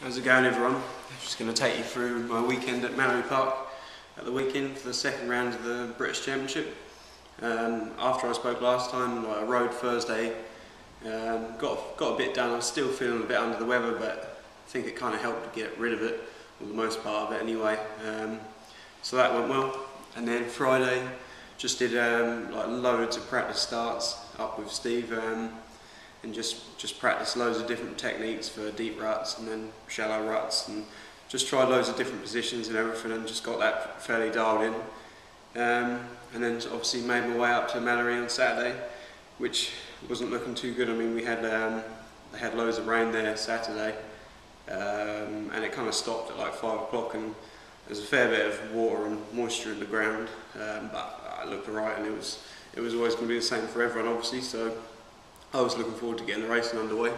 How's it going, everyone? I'm just going to take you through my weekend at Mallory Park at the weekend for the second round of the British Championship. After I spoke last time, I rode Thursday, got a bit done. I was still feeling a bit under the weather, but I think it kind of helped to get rid of it, or the most part of it anyway. So that went well. And then Friday, just did like loads of practice starts up with Steve. And just practice loads of different techniques for deep ruts and then shallow ruts, and just tried loads of different positions and everything, and just got that fairly dialed in. And then obviously made my way up to Mallory on Saturday, which wasn't looking too good. I mean, they had loads of rain there Saturday, and it kind of stopped at like 5 o'clock, and there's a fair bit of water and moisture in the ground, but it looked alright, and it was always going to be the same for everyone, obviously. So I was looking forward to getting the racing underway.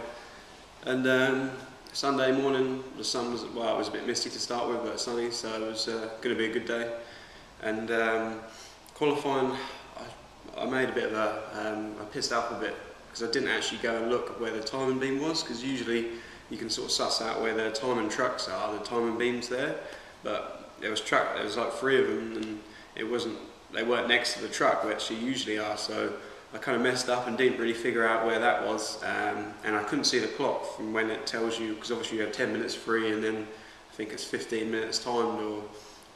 And Sunday morning, the sun was, well, it was a bit misty to start with, but sunny, so it was going to be a good day. And qualifying, I made a bit of I pissed up a bit, because I didn't actually go and look at where the timing beam was, because usually you can sort of suss out where the timing trucks are, the timing beams there, but there was like 3 of them, and they weren't next to the truck, which they usually are, so I kind of messed up and didn't really figure out where that was, and I couldn't see the clock from when it tells you, because obviously you have 10 minutes free, and then I think it's 15 minutes timed or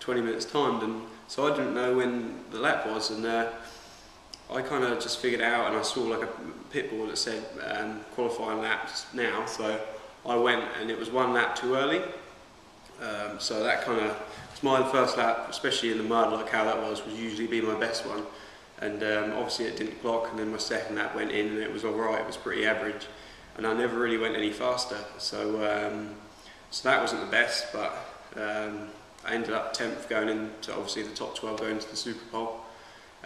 20 minutes timed, and so I didn't know when the lap was, and I kind of just figured it out, and I saw like a pit board that said qualifying laps now, so I went, and it was 1 lap too early, so that kind of was my first lap, especially in the mud, like how that was, would usually be my best one. And obviously it didn't clock, and then my second lap went in and it was alright, it was pretty average, and I never really went any faster, so that wasn't the best, but I ended up 10th going into obviously the top 12 going to the Super Bowl,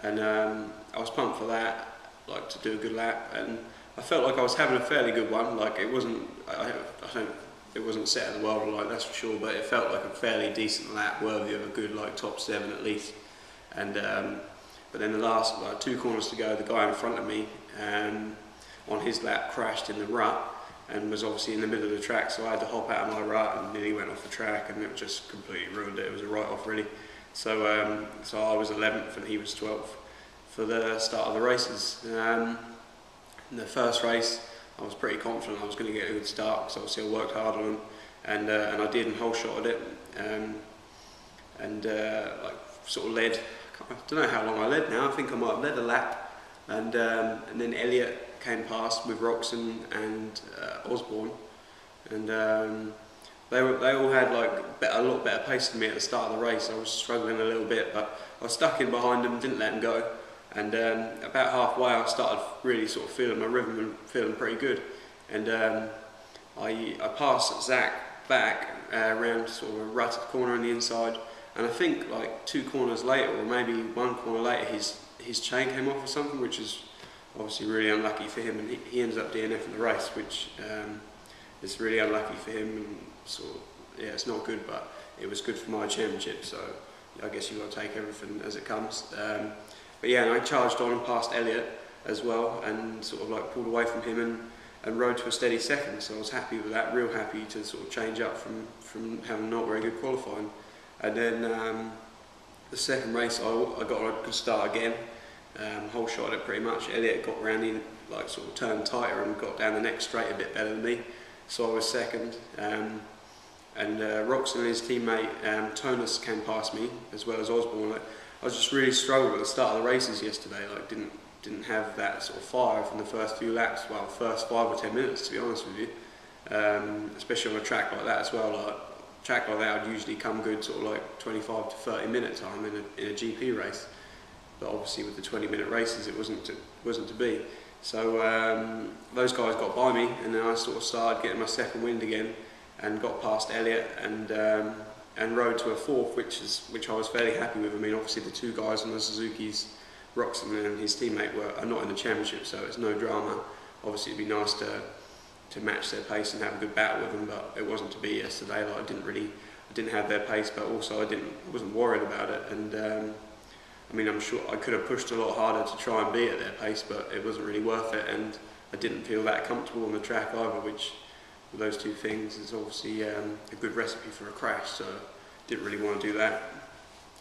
and I was pumped for that, like to do a good lap, and I felt like I was having a fairly good one. Like it wasn't, it wasn't set in the world, like, that's for sure, but it felt like a fairly decent lap, worthy of a good like top 7 at least. And but then the last 2 corners to go, the guy in front of me on his lap crashed in the rut and was obviously in the middle of the track, so I had to hop out of my rut, and nearly went off the track, and it just completely ruined it. It was a write-off really. So so I was 11th and he was 12th for the start of the races. In the first race I was pretty confident I was going to get a good start, because obviously I worked hard on them, and I did, and whole shotted it, and like sort of led. I don't know how long I led now. I think I might have led a lap, and then Elliot came past with Roxon and Osborne, and they all had like a lot better pace than me at the start of the race. I was struggling a little bit, but I was stuck in behind them, didn't let them go, and about halfway I started really sort of feeling my rhythm and feeling pretty good, and I passed Zach back around sort of a rutted corner on the inside. And I think like 2 corners later, or maybe 1 corner later, his chain came off or something, which is obviously really unlucky for him, and he ends up DNFing the race, which is really unlucky for him, and sort of, yeah, it's not good, but it was good for my championship, so I guess you've got to take everything as it comes. But yeah, and I charged on and passed Elliot as well, and sort of like pulled away from him and rode to a steady second, so I was happy with that, real happy to sort of change up from having not very good qualifying. And then the second race, I got a good start again, whole shot it pretty much. Elliot got round in, like sort of turned tighter and got down the next straight a bit better than me, so I was second. And Roxon and his teammate Tonus came past me, as well as Osborne. Like, I was just really struggled at the start of the races yesterday. Like didn't have that sort of fire from the first few laps. Well, first 5 or 10 minutes, to be honest with you, especially on a track like that as well. Like, track like that would usually come good sort of like 25 to 30 minute time in a GP race, but obviously with the 20-minute races it wasn't to be. So those guys got by me, and then I sort of started getting my second wind again, and got past Elliot, and rode to a 4th, which I was fairly happy with. I mean, obviously the 2 guys on the Suzuki's, Roxon and his teammate, are not in the championship, so it's no drama. Obviously it'd be nice to match their pace and have a good battle with them, but it wasn't to be yesterday. Like, I didn't have their pace, but also I wasn't worried about it, and I mean, I'm sure I could have pushed a lot harder to try and be at their pace, but it wasn't really worth it, and I didn't feel that comfortable on the track either, which with those two things is obviously a good recipe for a crash, so didn't really want to do that.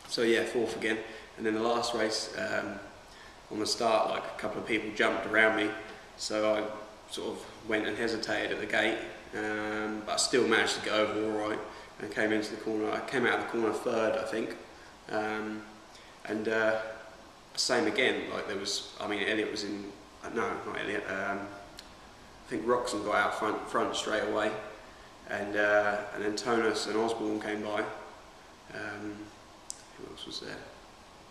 So yeah, 4th again. And then the last race, on the start, like a couple of people jumped around me, so I sort of went and hesitated at the gate, but I still managed to get over all right and came into the corner. I came out of the corner 3rd, I think, and same again. Like there was, I mean, Elliot was in. No, not Elliot. I think Roxon got out front straight away, and then Tonus and Osborne came by. Who else was there?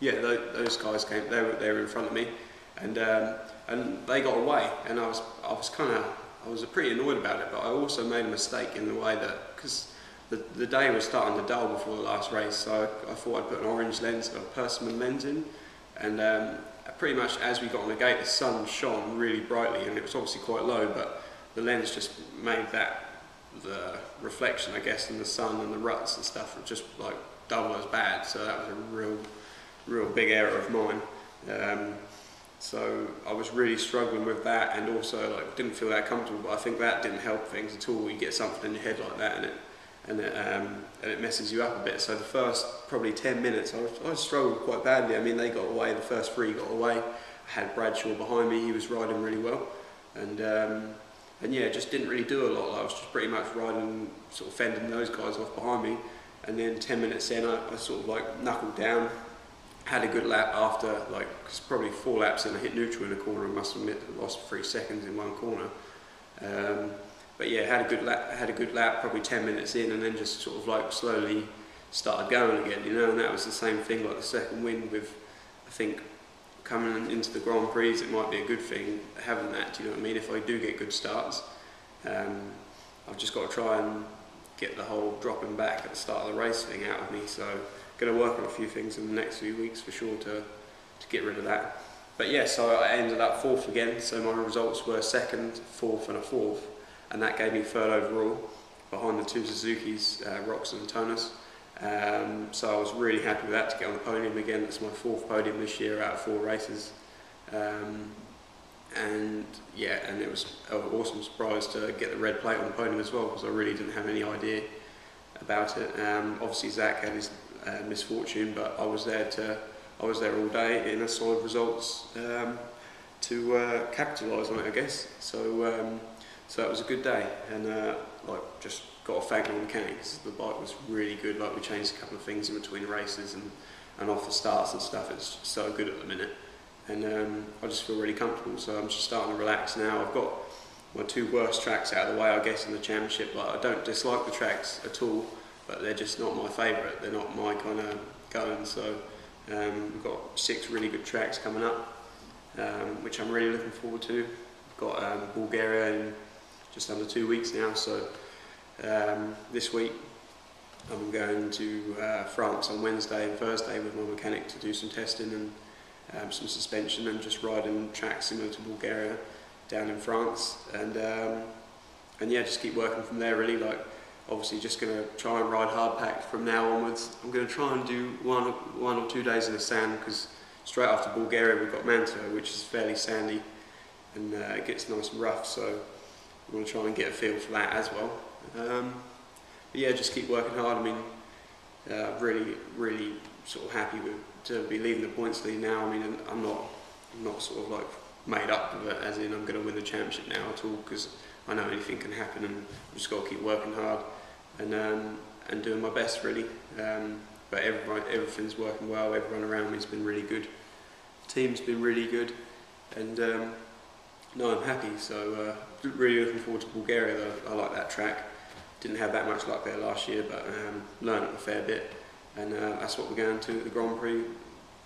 Yeah, those guys came. They were in front of me, and they got away. And I was pretty annoyed about it. But I also made a mistake in the way that, because the day was starting to dull before the last race, so I thought I'd put an orange lens, a Persimmon lens in, and pretty much as we got on the gate, the sun shone really brightly, and it was obviously quite low, but the lens just made the reflection, I guess, in the sun and the ruts and stuff were just like double as bad. So that was a real big error of mine. So I was really struggling with that, and also like didn't feel that comfortable. But I think that didn't help things at all. You get something in your head like that, and it messes you up a bit. So the first probably 10 minutes, I struggled quite badly. I mean, they got away. The first 3 got away. I had Bradshaw behind me. He was riding really well, and yeah, just didn't really do a lot. I was just pretty much riding, sort of fending those guys off behind me. And then 10 minutes in, I sort of like knuckled down. Had a good lap after, like, cause probably 4 laps in, I hit neutral in a corner. I must admit, I lost 3 seconds in one corner. But yeah, had a good lap, probably 10 minutes in, and then just sort of like slowly started going again, you know. And that was the same thing, like the second win with, I think, coming into the Grand Prix, it might be a good thing having that. Do you know what I mean? If I do get good starts, I've just got to try and get the whole dropping back at the start of the race thing out of me. So going to work on a few things in the next few weeks for sure to get rid of that. But yeah, so I ended up 4th again. So my results were 2nd, 4th, and a 4th, and that gave me 3rd overall behind the 2 Suzukis, Roxon and Tonus. So I was really happy with that to get on the podium again. That's my 4th podium this year out of 4 races. And yeah, and it was an awesome surprise to get the red plate on the podium as well, because I really didn't have any idea about it. Obviously Zach had his misfortune, but I was there all day in a solid results to capitalise on it, I guess. So that was a good day, and like just got to thank my mechanics. The bike was really good. Like we changed a couple of things in between races and off the starts and stuff. It's just so good at the minute, and I just feel really comfortable. So I'm just starting to relax now. I've got my 2 worst tracks out of the way, I guess, in the championship. Like I don't dislike the tracks at all, but they're just not my favourite. They're not my kind of going. So we've got 6 really good tracks coming up, which I'm really looking forward to. We've got Bulgaria in just under 2 weeks now. So this week I'm going to France on Wednesday and Thursday with my mechanic to do some testing and some suspension, and just riding tracks similar to Bulgaria down in France, and yeah, just keep working from there really. Like obviously just going to try and ride hard packed from now onwards. I'm going to try and do one or 2 days in the sand, because straight after Bulgaria we've got Mantua, which is fairly sandy, and it gets nice and rough, so I'm going to try and get a feel for that as well. But yeah, just keep working hard. I mean, really sort of happy to be leading the points lead now. I mean, I'm not sort of like made up of it, as in I'm going to win the championship now at all, because I know anything can happen, and I've just got to keep working hard and doing my best really. But everything's working well. Everyone around me's been really good. The team's been really good, and no, I'm happy. So really looking forward to Bulgaria though. I like that track. Didn't have that much luck there last year, but learned a fair bit, and that's what we're going to at the Grand Prix,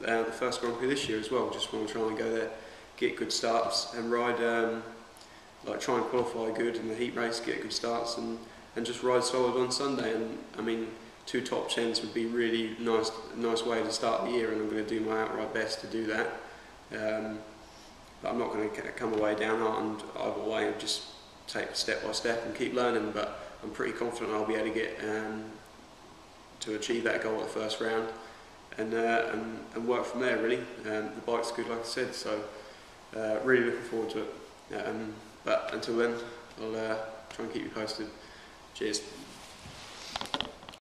the first Grand Prix this year as well. Just want to try and go there, get good starts, and ride, like try and qualify good in the heat race, get good starts, and just ride solid on Sunday. And I mean, 2 top 10s would be really nice way to start the year, and I'm going to do my outright best to do that. But I'm not going to come away downhearted either way, and just take it step by step and keep learning. But I'm pretty confident I'll be able to get to achieve that goal at the first round, and work from there really. The bike's good, like I said, so really looking forward to it. But until then, try and keep you posted. Cheers.